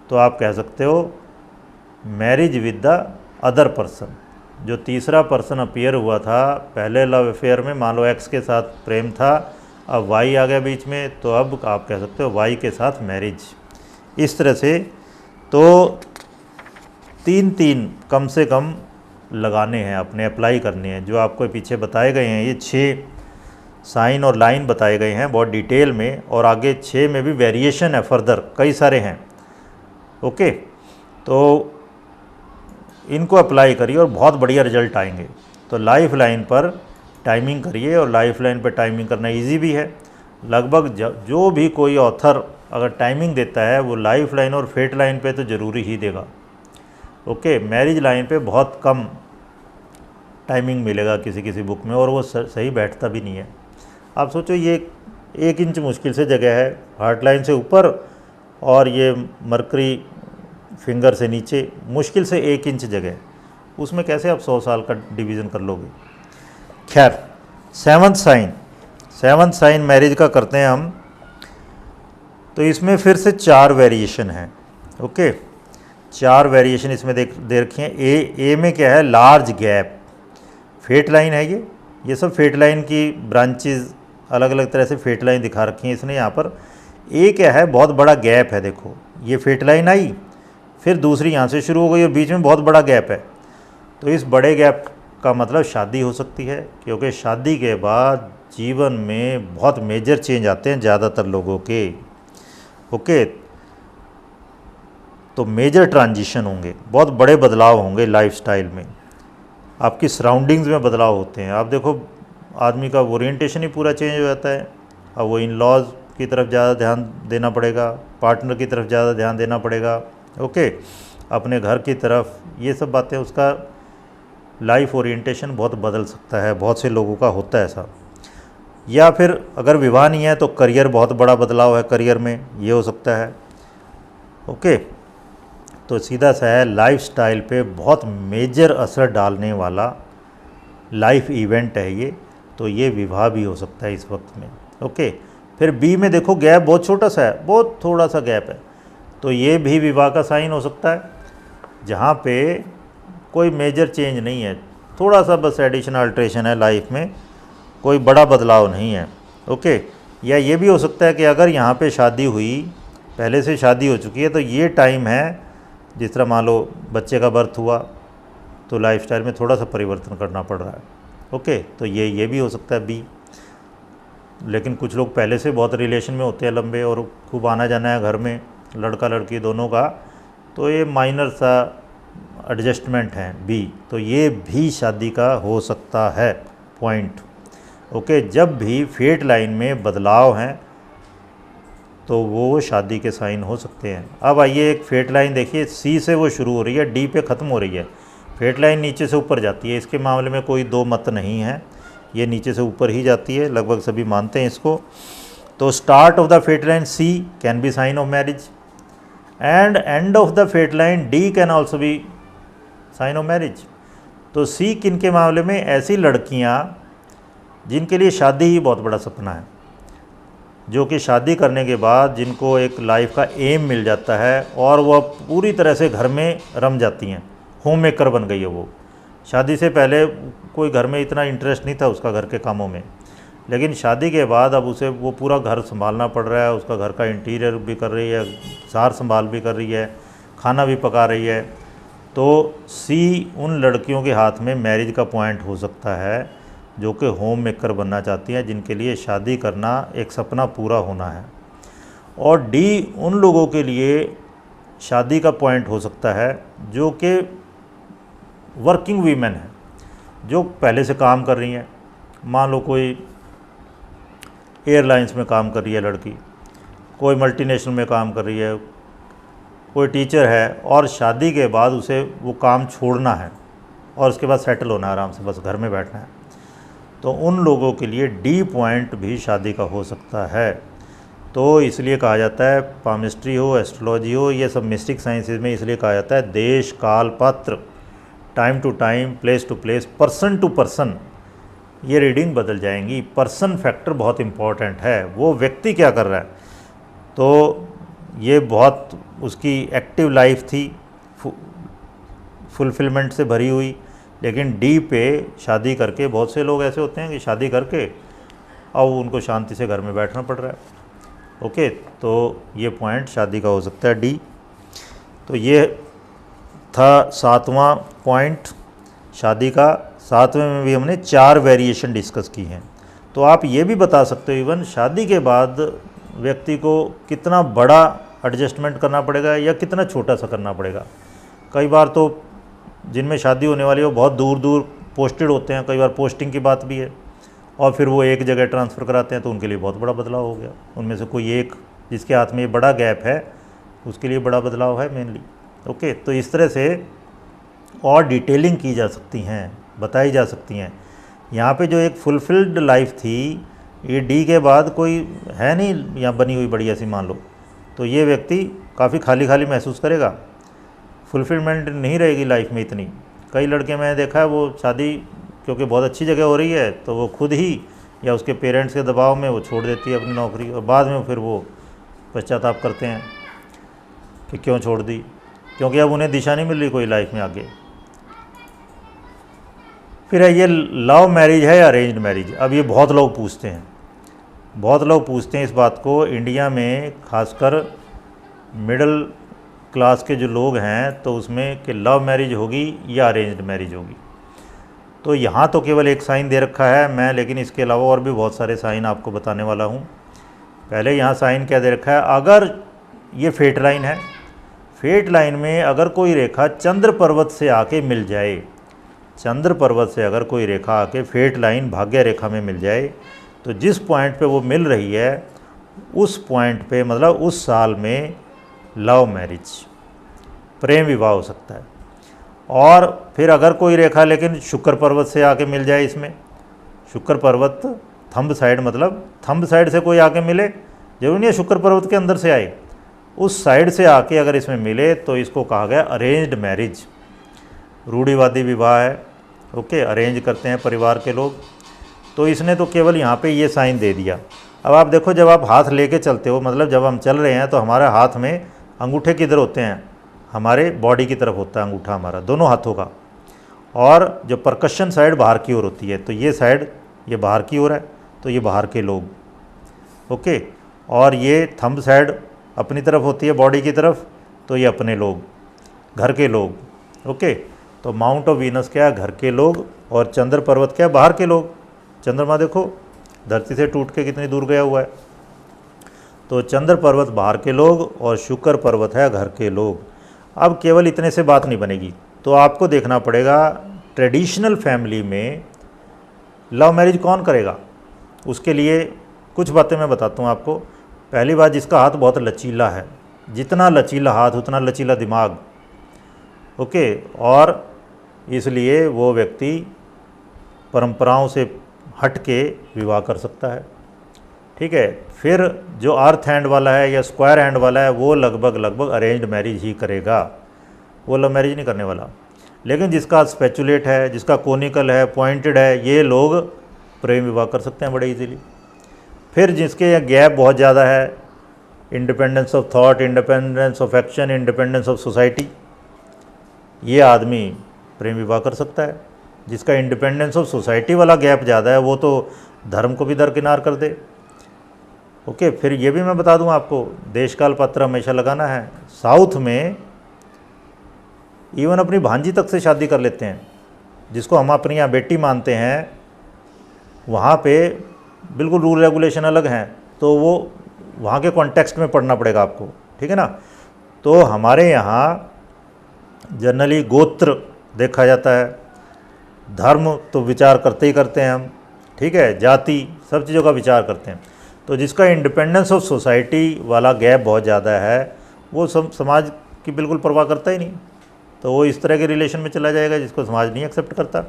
तो आप कह सकते हो marriage with the other person, जो तीसरा पर्सन अपीयर हुआ था पहले लव अफेयर में, मान लो एक्स के साथ प्रेम था, अब वाई आ गया बीच में, तो अब आप कह सकते हो वाई के साथ मैरिज। इस तरह से तो 3 कम से कम लगाने हैं अपने, अप्लाई करने हैं। जो आपको पीछे बताए गए हैं ये 6 साइन और लाइन बताए गए हैं बहुत डिटेल में, और आगे 6 में भी वेरिएशन है, फर्दर कई सारे हैं। ओके, तो इनको अप्लाई करिए और बहुत बढ़िया रिजल्ट आएंगे। तो लाइफ लाइन पर टाइमिंग करिए, और लाइफ लाइन पर टाइमिंग करना इजी भी है। लगभग जो भी कोई ऑथर अगर टाइमिंग देता है वो लाइफ लाइन और फेट लाइन पे तो ज़रूरी ही देगा। ओके, मैरिज लाइन पे बहुत कम टाइमिंग मिलेगा किसी किसी बुक में, और वो सही बैठता भी नहीं है। आप सोचो ये 1 इंच मुश्किल से जगह है हार्ट लाइन से ऊपर, और ये मरकरी फिंगर से नीचे मुश्किल से 1 इंच जगह, उसमें कैसे आप 100 साल का डिवीज़न कर लोगे। खैर, 7th साइन मैरिज का करते हैं हम। तो इसमें फिर से 4 वेरिएशन हैं। ओके, 4 वेरिएशन इसमें दे रखी हैं। ए में क्या है, लार्ज गैप, फेट लाइन है ये सब फेट लाइन की ब्रांचेज, अलग अलग तरह से फेट लाइन दिखा रखी हैं इसने यहाँ पर। ए क्या है, बहुत बड़ा गैप है, देखो ये फेट लाइन आई, फिर दूसरी यहाँ से शुरू हो गई और बीच में बहुत बड़ा गैप है। तो इस बड़े गैप का मतलब शादी हो सकती है, क्योंकि शादी के बाद जीवन में बहुत मेजर चेंज आते हैं ज़्यादातर लोगों के। ओके, तो मेजर ट्रांजिशन होंगे, बहुत बड़े बदलाव होंगे लाइफस्टाइल में, आपकी सराउंडिंग्स में बदलाव होते हैं। आप देखो आदमी का ओरिएंटेशन ही पूरा चेंज हो जाता है। अब वो इन लॉज की तरफ ज़्यादा ध्यान देना पड़ेगा, पार्टनर की तरफ ज़्यादा ध्यान देना पड़ेगा। ओके, अपने घर की तरफ, ये सब बातें, उसका लाइफ ओरिएंटेशन बहुत बदल सकता है, बहुत से लोगों का होता है ऐसा। या फिर अगर विवाह नहीं है तो करियर, बहुत बड़ा बदलाव है करियर में, ये हो सकता है। ओके, तो सीधा सा है, लाइफस्टाइल पे बहुत मेजर असर डालने वाला लाइफ इवेंट है ये, तो ये विवाह भी हो सकता है इस वक्त में। ओके, फिर बी में देखो गैप बहुत छोटा सा है, बहुत थोड़ा सा गैप है, तो ये भी विवाह का साइन हो सकता है, जहाँ पे कोई मेजर चेंज नहीं है, थोड़ा सा बस एडिशन अल्ट्रेशन है लाइफ में, कोई बड़ा बदलाव नहीं है। ओके, या ये भी हो सकता है कि अगर यहाँ पे शादी हुई, पहले से शादी हो चुकी है, तो ये टाइम है, जिस तरह मान लो बच्चे का बर्थ हुआ तो लाइफस्टाइल में थोड़ा सा परिवर्तन करना पड़ रहा है। ओके, तो ये भी हो सकता है बी। लेकिन कुछ लोग पहले से बहुत रिलेशन में होते हैं लंबे, और खूब आना जाना है घर में लड़का लड़की दोनों का, तो ये माइनर सा एडजस्टमेंट है बी, तो ये भी शादी का हो सकता है पॉइंट। ओके, जब भी फेट लाइन में बदलाव हैं तो वो शादी के साइन हो सकते हैं। अब आइए एक फेट लाइन देखिए, सी से वो शुरू हो रही है, डी पे ख़त्म हो रही है, फेट लाइन नीचे से ऊपर जाती है। इसके मामले में कोई दो मत नहीं है, ये नीचे से ऊपर ही जाती है, लगभग सभी मानते हैं इसको। तो start of the fate line C can be sign of marriage, and end of the fate line D can also be sign of marriage. तो सी किन के मामले में, ऐसी लड़कियां जिनके लिए शादी ही बहुत बड़ा सपना है, जो कि शादी करने के बाद जिनको एक लाइफ का एम मिल जाता है और वह पूरी तरह से घर में रम जाती हैं, होम मेकर बन गई है वो। शादी से पहले कोई घर में इतना इंटरेस्ट नहीं था उसका घर के कामों में, लेकिन शादी के बाद अब उसे वो पूरा घर संभालना पड़ रहा है, उसका घर का इंटीरियर भी कर रही है, सार संभाल भी कर रही है, खाना भी पका रही है। तो सी उन लड़कियों के हाथ में मैरिज का पॉइंट हो सकता है जो कि होम मेकर बनना चाहती हैं, जिनके लिए शादी करना एक सपना पूरा होना है। और डी उन लोगों के लिए शादी का पॉइंट हो सकता है जो कि वर्किंग वीमेन है, जो पहले से काम कर रही हैं। मान लो कोई एयरलाइंस में काम कर रही है लड़की, कोई मल्टीनेशनल में काम कर रही है, कोई टीचर है, और शादी के बाद उसे वो काम छोड़ना है और उसके बाद सेटल होना है, आराम से बस घर में बैठना है। तो उन लोगों के लिए डी पॉइंट भी शादी का हो सकता है। तो इसलिए कहा जाता है, पामिस्ट्री हो, एस्ट्रोलॉजी हो, ये सब मिस्टिक साइंसेज में इसलिए कहा जाता है देश काल पात्र, time to time, place to place, person to person ये रीडिंग बदल जाएंगी। पर्सन फैक्टर बहुत इम्पॉर्टेंट है, वो व्यक्ति क्या कर रहा है। तो ये बहुत उसकी एक्टिव लाइफ थी, फुलफिलमेंट से भरी हुई, लेकिन डी पे शादी करके बहुत से लोग ऐसे होते हैं कि शादी करके अब उनको शांति से घर में बैठना पड़ रहा है। ओके, तो ये पॉइंट शादी का हो सकता है डी। तो ये था 7वां पॉइंट शादी का। 7वें में भी हमने 4 वेरिएशन डिस्कस की हैं। तो आप ये भी बता सकते हो इवन शादी के बाद व्यक्ति को कितना बड़ा एडजस्टमेंट करना पड़ेगा या कितना छोटा सा करना पड़ेगा। कई बार तो जिनमें शादी होने वाली है वो बहुत दूर दूर पोस्टेड होते हैं, कई बार पोस्टिंग की बात भी है, और फिर वो एक जगह ट्रांसफ़र कराते हैं, तो उनके लिए बहुत बड़ा बदलाव हो गया। उनमें से कोई एक जिसके हाथ में ये बड़ा गैप है उसके लिए बड़ा बदलाव है मेनली। ओके, तो इस तरह से और डिटेलिंग की जा सकती हैं, बताई जा सकती हैं। यहाँ पे जो एक फुलफिल्ड लाइफ थी, ये डी के बाद कोई है नहीं यहाँ बनी हुई बढ़िया सी मान लो, तो ये व्यक्ति काफ़ी खाली खाली महसूस करेगा, फुलफिलमेंट नहीं रहेगी लाइफ में इतनी। कई लड़के मैंने देखा है वो शादी क्योंकि बहुत अच्छी जगह हो रही है तो वो खुद ही या उसके पेरेंट्स के दबाव में वो छोड़ देती है अपनी नौकरी, और बाद में फिर वो पश्चाताप करते हैं कि क्यों छोड़ दी, क्योंकि अब उन्हें दिशा नहीं मिल रही कोई लाइफ में आगे। फिर है ये लव मैरिज है या अरेंज्ड मैरिज। अब ये बहुत लोग पूछते हैं, बहुत लोग पूछते हैं इस बात को। इंडिया में खासकर मिडिल क्लास के जो लोग हैं तो उसमें कि लव मैरिज होगी या अरेंज्ड मैरिज होगी। तो यहाँ तो केवल एक साइन दे रखा है मैं, लेकिन इसके अलावा और भी बहुत सारे साइन आपको बताने वाला हूँ। पहले यहाँ साइन क्या दे रखा है, अगर ये फेट लाइन है, फेट लाइन में अगर कोई रेखा चंद्र पर्वत से आके मिल जाए, चंद्र पर्वत से अगर कोई रेखा आके फेट लाइन भाग्य रेखा में मिल जाए, तो जिस पॉइंट पे वो मिल रही है उस पॉइंट पे मतलब उस साल में लव मैरिज, प्रेम विवाह हो सकता है। और फिर अगर कोई रेखा लेकिन शुक्र पर्वत से आके मिल जाए, इसमें शुक्र पर्वत थंब साइड, मतलब थंब साइड से कोई आके मिले, जरूरी नहीं है शुक्र पर्वत के अंदर से आए, उस साइड से आके अगर इसमें मिले तो इसको कहा गया अरेंज्ड मैरिज, रूढ़िवादी विवाह है। ओके, अरेंज करते हैं परिवार के लोग। तो इसने तो केवल यहाँ पे ये साइन दे दिया। अब आप देखो, जब आप हाथ लेके चलते हो, मतलब जब हम चल रहे हैं तो हमारे हाथ में अंगूठे किधर होते हैं, हमारे बॉडी की तरफ होता है अंगूठा हमारा, दोनों हाथों का, और जो परकशन साइड बाहर की ओर होती है, तो ये साइड ये बाहर की ओर है, तो ये बाहर के लोग। ओके, और ये थंब साइड अपनी तरफ होती है बॉडी की तरफ, तो ये अपने लोग, घर के लोग। ओके, तो माउंट ऑफ वीनस क्या है, घर के लोग, और चंद्र पर्वत क्या है, बाहर के लोग। चंद्रमा देखो धरती से टूट के कितनी दूर गया हुआ है। तो चंद्र पर्वत बाहर के लोग और शुक्र पर्वत है घर के लोग। अब केवल इतने से बात नहीं बनेगी, तो आपको देखना पड़ेगा ट्रेडिशनल फैमिली में लव मैरिज कौन करेगा। उसके लिए कुछ बातें मैं बताता हूँ आपको। पहली बात, जिसका हाथ बहुत लचीला है, जितना लचीला हाथ उतना लचीला दिमाग। ओके, और इसलिए वो व्यक्ति परंपराओं से हट के विवाह कर सकता है। ठीक है, फिर जो अर्थ हैंड वाला है या स्क्वायर हैंड वाला है वो लगभग अरेंज्ड मैरिज ही करेगा, वो लव मैरिज नहीं करने वाला। लेकिन जिसका स्पेचुलेट है, जिसका कोनिकल है, पॉइंटेड है, ये लोग प्रेम विवाह कर सकते हैं बड़े इजीली। फिर जिसके गैप बहुत ज़्यादा है, independence of thought, independence of action, independence of society, ये आदमी प्रेम विवाह कर सकता है। जिसका इंडिपेंडेंस ऑफ सोसाइटी वाला गैप ज़्यादा है वो तो धर्म को भी दरकिनार कर दे। ओके, फिर ये भी मैं बता दूं आपको, देश काल पत्र हमेशा लगाना है। साउथ में इवन अपनी भांजी तक से शादी कर लेते हैं, जिसको हम अपनी यहाँ बेटी मानते हैं, वहाँ पे बिल्कुल रूल रेगुलेशन अलग हैं, तो वो वहाँ के कॉन्टेक्स्ट में पढ़ना पड़ेगा आपको, ठीक है ना। तो हमारे यहाँ जनरली गोत्र देखा जाता है, धर्म तो विचार करते ही करते हैं हम, ठीक है, जाति, सब चीज़ों का विचार करते हैं। तो जिसका इंडिपेंडेंस ऑफ सोसाइटी वाला गैप बहुत ज़्यादा है, वो समाज की बिल्कुल परवाह करता ही नहीं, तो वो इस तरह के रिलेशन में चला जाएगा जिसको समाज नहीं एक्सेप्ट करता।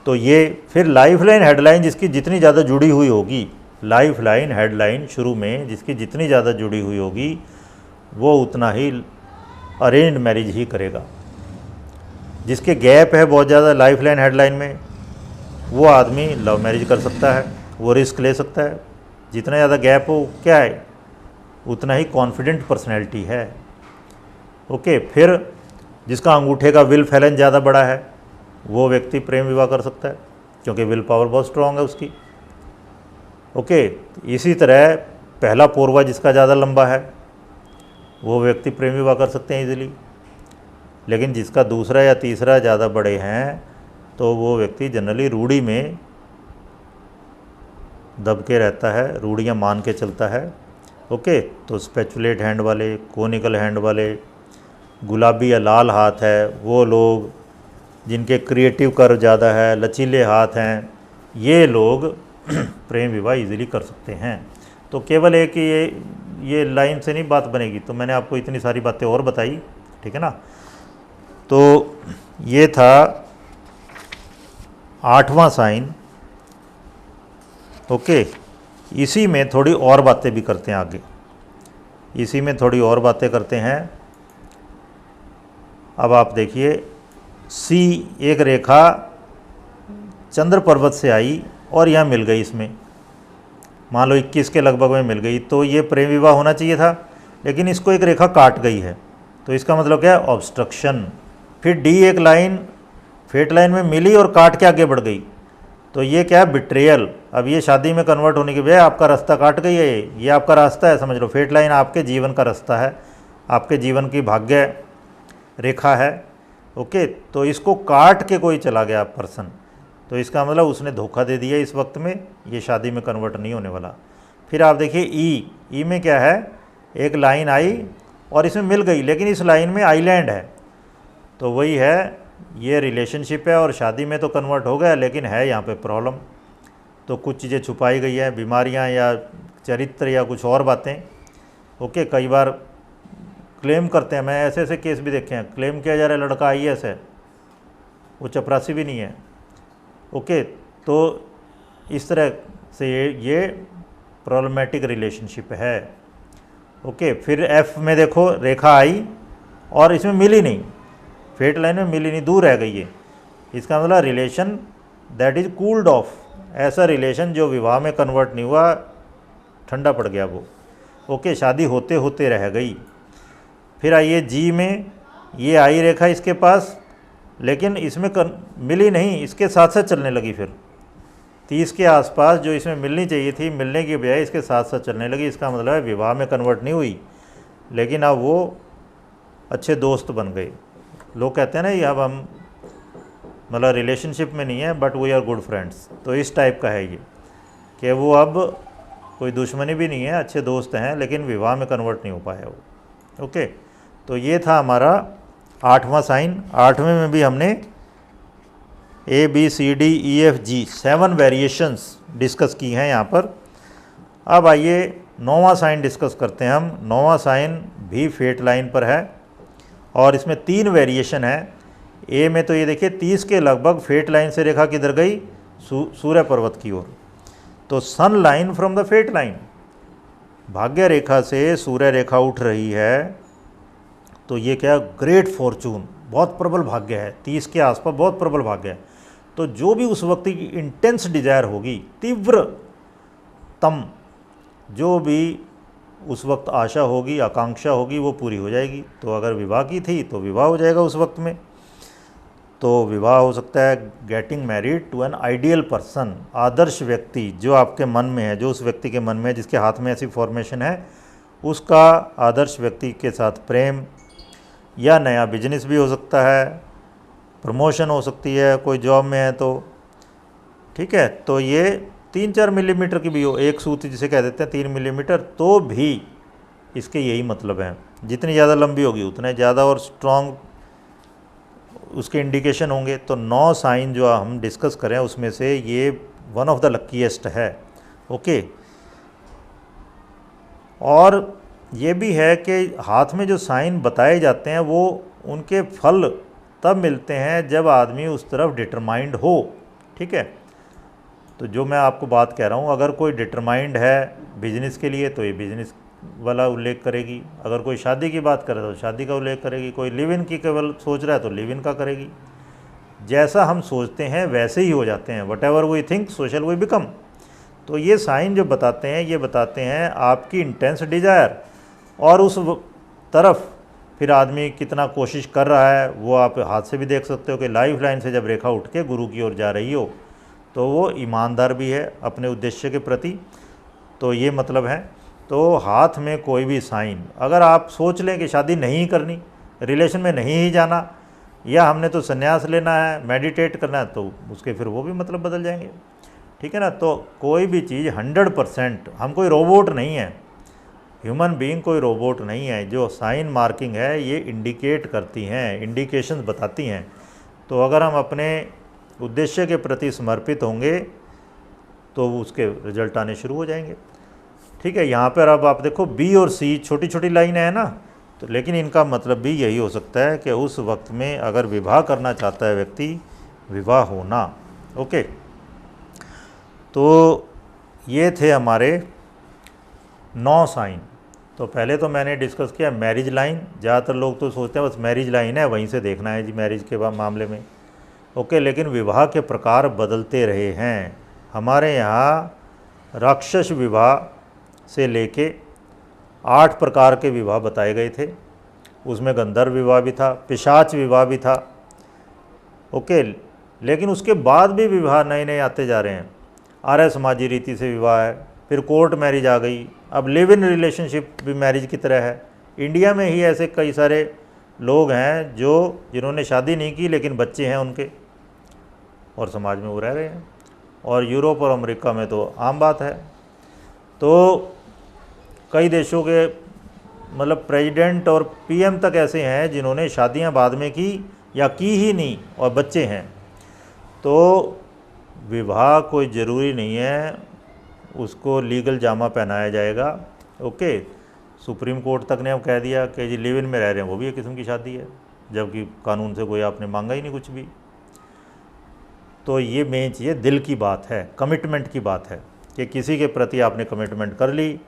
तो ये फिर लाइफ लाइन हेडलाइन जिसकी जितनी ज़्यादा जुड़ी हुई होगी, लाइफ लाइन हेडलाइन शुरू में जिसकी जितनी ज़्यादा जुड़ी हुई होगी, वो उतना ही अरेंज्ड मैरिज ही करेगा। जिसके गैप है बहुत ज़्यादा लाइफ लाइन हेडलाइन में, वो आदमी लव मैरिज कर सकता है, वो रिस्क ले सकता है। जितना ज़्यादा गैप हो, क्या है, उतना ही कॉन्फिडेंट पर्सनैलिटी है। ओके, फिर जिसका अंगूठे का विल फैलन ज़्यादा बड़ा है, वो व्यक्ति प्रेम विवाह कर सकता है, क्योंकि विल पावर बहुत स्ट्रॉन्ग है उसकी। ओके, इसी तरह पहला पोरवा जिसका ज़्यादा लंबा है, वो व्यक्ति प्रेम विवाह कर सकते हैं इजीली। लेकिन जिसका दूसरा या तीसरा ज़्यादा बड़े हैं, तो वो व्यक्ति जनरली रूढ़ी में दब के रहता है, रूढ़ियाँ मान के चलता है। ओके, तो स्पेचुलेट हैंड वाले, कोनिकल हैंड वाले, गुलाबी या लाल हाथ है, वो लोग जिनके क्रिएटिव कर्व ज़्यादा है, लचीले हाथ हैं, ये लोग प्रेम विवाह इजीली कर सकते हैं। तो केवल एक ये लाइन से नहीं बात बनेगी, तो मैंने आपको इतनी सारी बातें और बताई, ठीक है ना। तो ये था 8वां साइन। ओके, इसी में थोड़ी और बातें भी करते हैं आगे, इसी में थोड़ी और बातें करते हैं। अब आप देखिए, सी एक रेखा चंद्र पर्वत से आई और यहाँ मिल गई, इसमें मान लो 21 के लगभग में मिल गई, तो ये प्रेम विवाह होना चाहिए था, लेकिन इसको एक रेखा काट गई है, तो इसका मतलब क्या है, ऑब्स्ट्रक्शन। फिर डी एक लाइन फेट लाइन में मिली और काट के आगे बढ़ गई, तो ये क्या है, बिट्रेयल। अब ये शादी में कन्वर्ट होने के बजाय आपका रास्ता काट गई है, ये आपका रास्ता है, समझ लो। फेट लाइन आपके जीवन का रास्ता है, आपके जीवन की भाग्य रेखा है। ओके, तो इसको काट के कोई चला गया पर्सन, तो इसका मतलब उसने धोखा दे दिया इस वक्त में, ये शादी में कन्वर्ट नहीं होने वाला। फिर आप देखिए ई में क्या है, एक लाइन आई और इसमें मिल गई, लेकिन इस लाइन में आइलैंड है, तो वही है, ये रिलेशनशिप है और शादी में तो कन्वर्ट हो गया, लेकिन है यहाँ पे प्रॉब्लम। तो कुछ चीज़ें छुपाई गई हैं, बीमारियाँ या चरित्र या कुछ और बातें। ओके, कई बार क्लेम करते हैं, मैं ऐसे ऐसे केस भी देखे हैं, क्लेम किया जा रहा है लड़का IAS है, वो चपरासी भी नहीं है। ओके, तो इस तरह से ये प्रॉब्लमेटिक रिलेशनशिप है। ओके, फिर F में देखो रेखा आई और इसमें मिली नहीं, फेट लाइन में मिली नहीं, दूर रह गई है, इसका मतलब relation that is cooled of, ऐसा रिलेशन जो विवाह में कन्वर्ट नहीं हुआ, ठंडा पड़ गया वो। ओके, शादी होते होते रह गई। फिर आइए जी में, ये आई रेखा इसके पास, लेकिन इसमें मिली नहीं, इसके साथ साथ चलने लगी। फिर 30 के आसपास जो इसमें मिलनी चाहिए थी, मिलने की बजाय इसके साथ साथ चलने लगी, इसका मतलब है विवाह में कन्वर्ट नहीं हुई, लेकिन अब वो अच्छे दोस्त बन गए। लोग कहते हैं ना, ये अब हम मतलब रिलेशनशिप में नहीं है, but we are good friends, तो इस टाइप का है ये, कि वो अब कोई दुश्मनी भी नहीं है, अच्छे दोस्त हैं, लेकिन विवाह में कन्वर्ट नहीं हो पाया वो। ओके, तो ये था हमारा 8वां साइन। 8वें में भी हमने ABCDEFG 7 वेरिएशंस डिस्कस की हैं यहाँ पर। अब आइए 9वां साइन डिस्कस करते हैं हम। 9वां साइन भी फेट लाइन पर है और इसमें 3 वेरिएशन है। ए में तो ये देखिए 30 के लगभग फेट लाइन से रेखा किधर गई, सूर्य पर्वत की ओर, तो sun line from the fate line, भाग्य रेखा से सूर्य रेखा उठ रही है, तो ये क्या, ग्रेट फॉर्चून, बहुत प्रबल भाग्य है, 30 के आसपास बहुत प्रबल भाग्य है। तो जो भी उस वक्त की इंटेंस डिजायर होगी, तीव्रतम जो भी उस वक्त आशा होगी, आकांक्षा होगी, वो पूरी हो जाएगी। तो अगर विवाह की थी तो विवाह हो जाएगा उस वक्त में। तो विवाह हो सकता है getting married to an ideal person, आदर्श व्यक्ति जो आपके मन में है, जो उस व्यक्ति के मन में है जिसके हाथ में ऐसी फॉर्मेशन है, उसका आदर्श व्यक्ति के साथ प्रेम, या नया बिजनेस भी हो सकता है, प्रमोशन हो सकती है, कोई जॉब में है तो, ठीक है। तो ये 3-4 मिलीमीटर की भी हो, एक सूत जिसे कह देते हैं 3 मिलीमीटर, तो भी इसके यही मतलब है। जितनी ज़्यादा लंबी होगी उतने ज़्यादा और स्ट्रॉन्ग उसके इंडिकेशन होंगे। तो 9 साइन जो हम डिस्कस करें उसमें से ये वन ऑफ द लक्कीएस्ट है। ओके, और ये भी है कि हाथ में जो साइन बताए जाते हैं वो उनके फल तब मिलते हैं जब आदमी उस तरफ डिटरमाइंड हो, ठीक है। तो जो मैं आपको बात कह रहा हूँ, अगर कोई डिटरमाइंड है बिजनेस के लिए तो ये बिजनेस वाला उल्लेख करेगी, अगर कोई शादी की बात करे तो शादी का उल्लेख करेगी, कोई लिव इन की केवल सोच रहा है तो लिव इन का करेगी। जैसा हम सोचते हैं वैसे ही हो जाते हैं, whatever we think so shall we become. तो ये साइन जो बताते हैं ये बताते हैं आपकी इंटेंस डिज़ायर, और उस तरफ फिर आदमी कितना कोशिश कर रहा है वो आप हाथ से भी देख सकते हो कि लाइफ लाइन से जब रेखा उठ के गुरु की ओर जा रही हो तो वो ईमानदार भी है अपने उद्देश्य के प्रति। तो ये मतलब है। तो हाथ में कोई भी साइन, अगर आप सोच लें कि शादी नहीं करनी, रिलेशन में नहीं ही जाना, या हमने तो संन्यास लेना है, मेडिटेट करना है, तो उसके फिर वो भी मतलब बदल जाएंगे, ठीक है ना। तो कोई भी चीज़ 100%, हम कोई रोबोट नहीं है, ह्यूमन बीइंग कोई रोबोट नहीं है। जो साइन मार्किंग है ये इंडिकेट करती हैं, इंडिकेशंस बताती हैं। तो अगर हम अपने उद्देश्य के प्रति समर्पित होंगे तो उसके रिजल्ट आने शुरू हो जाएंगे, ठीक है। यहाँ पर अब आप देखो बी और सी छोटी छोटी लाइन है ना, तो लेकिन इनका मतलब भी यही हो सकता है कि उस वक्त में अगर विवाह करना चाहता है व्यक्ति, विवाह होना। ओके, तो ये थे हमारे 9 साइन। तो पहले तो मैंने डिस्कस किया मैरिज लाइन। ज़्यादातर लोग तो सोचते हैं बस मैरिज लाइन है, वहीं से देखना है जी मैरिज के मामले में। ओके, लेकिन विवाह के प्रकार बदलते रहे हैं। हमारे यहाँ राक्षस विवाह से लेके 8 प्रकार के विवाह बताए गए थे। उसमें गंधर्व विवाह भी था, पिशाच विवाह भी था। ओके, लेकिन उसके बाद भी विवाह नए नए आते जा रहे हैं। आर्य समाजी रीति से विवाह है, फिर कोर्ट मैरिज आ गई, अब लिव इन रिलेशनशिप भी मैरिज की तरह है। इंडिया में ही ऐसे कई सारे लोग हैं जिन्होंने शादी नहीं की लेकिन बच्चे हैं उनके, और समाज में वो रह रहे हैं। और यूरोप और अमेरिका में तो आम बात है। तो कई देशों के मतलब प्रेसिडेंट और पीएम तक ऐसे हैं जिन्होंने शादियां बाद में की या की ही नहीं और बच्चे हैं। तो विवाह कोई ज़रूरी नहीं है उसको लीगल जामा पहनाया जाएगा। ओके, सुप्रीम कोर्ट तक ने अब कह दिया कि जी लिव इन में रह रहे हैं वो भी एक किस्म की शादी है, जबकि कानून से कोई आपने मांगा ही नहीं कुछ भी। तो ये मेन चीज़ दिल की बात है, कमिटमेंट की बात है कि किसी के प्रति आपने कमिटमेंट कर ली,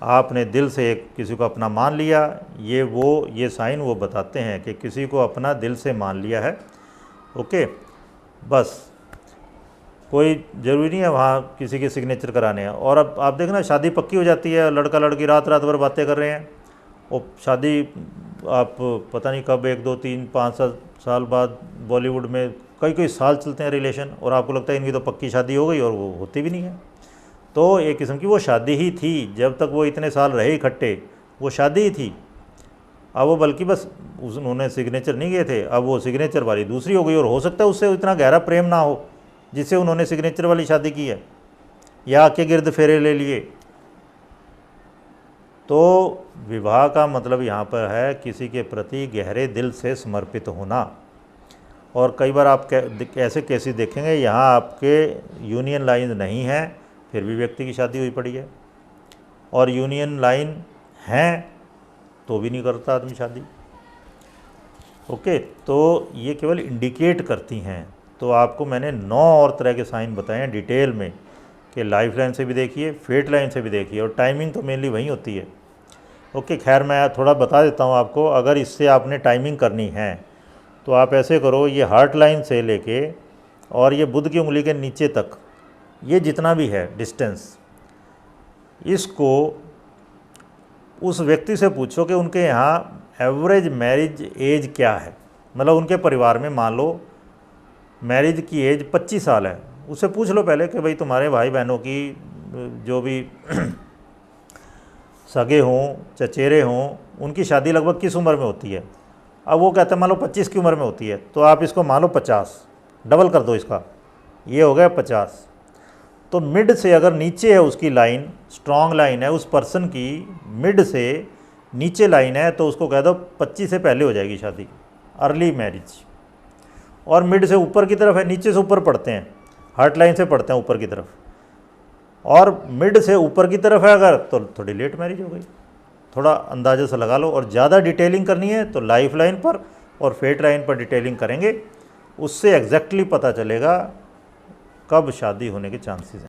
आपने दिल से किसी को अपना मान लिया। ये साइन वो बताते हैं कि किसी को अपना दिल से मान लिया है। ओके, बस कोई ज़रूरी नहीं है वहाँ किसी के सिग्नेचर कराने हैं। और अब आप देखना शादी पक्की हो जाती है, लड़का लड़की रात रात भर बातें कर रहे हैं, और शादी आप पता नहीं कब 1, 2, 3, 5 साल बाद बॉलीवुड में कई साल चलते हैं रिलेशन, और आपको लगता है इनकी तो पक्की शादी हो गई, और वो होती भी नहीं है। तो एक किस्म की वो शादी ही थी, जब तक वो इतने साल रहे इकट्ठे वो शादी ही थी। अब वो बल्कि बस उन्होंने सिग्नेचर नहीं किए थे, अब वो सिग्नेचर वाली दूसरी हो गई, और हो सकता है उससे इतना गहरा प्रेम ना हो जिससे उन्होंने सिग्नेचर वाली शादी की है, या आके गिरद फेरे ले लिए। तो विवाह का मतलब यहाँ पर है किसी के प्रति गहरे दिल से समर्पित होना। और कई बार आप ऐसे केसेस देखेंगे यहाँ आपके यूनियन लाइन नहीं है फिर भी व्यक्ति की शादी हुई पड़ी है, और यूनियन लाइन हैं तो भी नहीं करता आदमी शादी। ओके, तो ये केवल इंडिकेट करती हैं। तो आपको मैंने 9 और तरह के साइन बताए हैं डिटेल में कि लाइफ लाइन से भी देखिए, फेट लाइन से भी देखिए, और टाइमिंग तो मेनली वही होती है। ओके, खैर मैं थोड़ा बता देता हूँ आपको। अगर इससे आपने टाइमिंग करनी है तो आप ऐसे करो, ये हार्ट लाइन से लेके और ये बुध की उंगली के नीचे तक ये जितना भी है डिस्टेंस, इसको उस व्यक्ति से पूछो कि उनके यहाँ एवरेज मैरिज एज क्या है। मतलब उनके परिवार में मान लो मैरिज की एज 25 साल है, उससे पूछ लो पहले कि भाई तुम्हारे भाई बहनों की जो भी सगे हों चचेरे हों उनकी शादी लगभग किस उम्र में होती है। अब वो कहते हैं मान लो 25 की उम्र में होती है, तो आप इसको मान लो 50, डबल कर दो इसका, ये हो गया 50। तो मिड से अगर नीचे है उसकी लाइन, स्ट्रॉन्ग लाइन है उस पर्सन की, मिड से नीचे लाइन है, तो उसको कह दो 25 से पहले हो जाएगी शादी, अर्ली मैरिज। और मिड से ऊपर की तरफ है, नीचे से ऊपर पढ़ते हैं, हार्ट लाइन से पढ़ते हैं ऊपर की तरफ, और मिड से ऊपर की तरफ है अगर, तो थोड़ी लेट मैरिज हो गई। थोड़ा अंदाजे से लगा लो, और ज़्यादा डिटेलिंग करनी है तो लाइफ लाइन पर और फेट लाइन पर डिटेलिंग करेंगे, उससे एग्जैक्टली पता चलेगा कब शादी होने के चांसेस हैं।